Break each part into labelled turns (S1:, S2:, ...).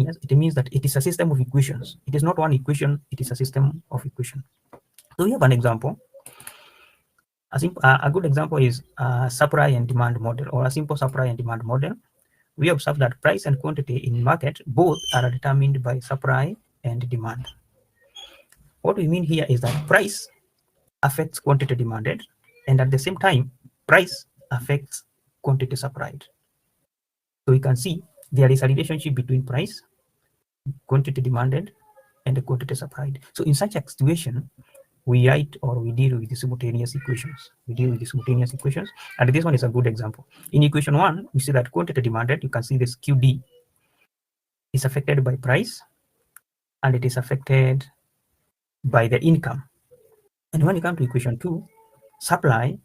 S1: it means that it is a system of equations. It is not one equation, it is a system of equations. So we have an example. A good example is a supply and demand model, or a simple supply and demand model. We observe that price and quantity in market both are determined by supply and demand. What we mean here is that price affects quantity demanded, and at the same time, price affects quantity supplied. So we can see there is a relationship between price, quantity demanded, and the quantity supplied. So in such a situation, we write or we deal with the simultaneous equations. We deal with the simultaneous equations, and this one is a good example. In equation 1, we see that quantity demanded, you can see this QD is affected by price, and it is affected by the income. And when you come to equation 2, supply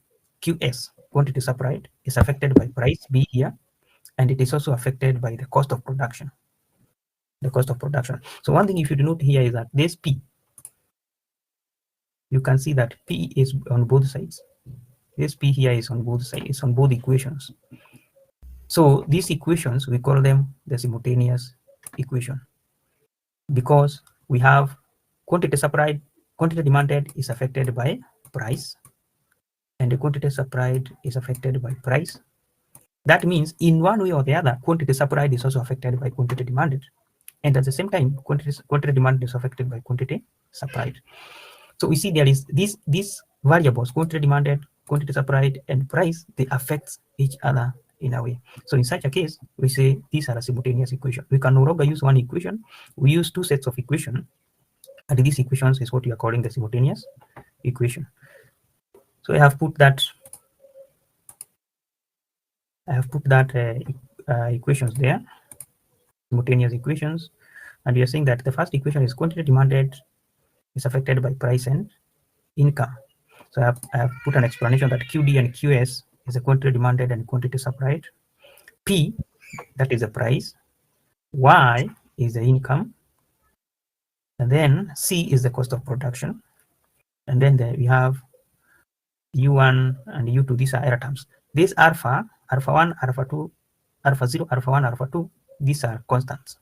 S1: QS, quantity supplied, is affected by price B here, and it is also affected by the cost of production. The cost of production. So one thing you should note here is that this P, you can see that P is on both sides. This P here is on both sides, it's on both equations. So these equations, we call them the simultaneous equation, because we have quantity supplied, quantity demanded is affected by price, and the quantity supplied is affected by price. That means in one way or the other, quantity supplied is also affected by quantity demanded, and at the same time, quantity demanded is affected by quantity supplied. So we see there is these variables, quantity demanded, quantity supplied, and price, they affect each other in a way. So in such a case, we say these are a simultaneous equation. We can no longer use one equation. We use two sets of equation, and these equations is what we are calling the simultaneous equation. So I have put that equations there, simultaneous equations, and we are saying that the first equation is quantity demanded is affected by price and income. So I have put an explanation that QD and QS is a quantity demanded and quantity supplied. P, that is the price. Y is the income. And then C is the cost of production. And then we have U1 and U2, these are error terms. These alpha 1, alpha 2, alpha 0, alpha 1, alpha 2, these are constants.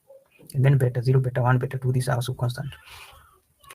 S1: And then beta 0, beta 1, beta 2, these are also constant.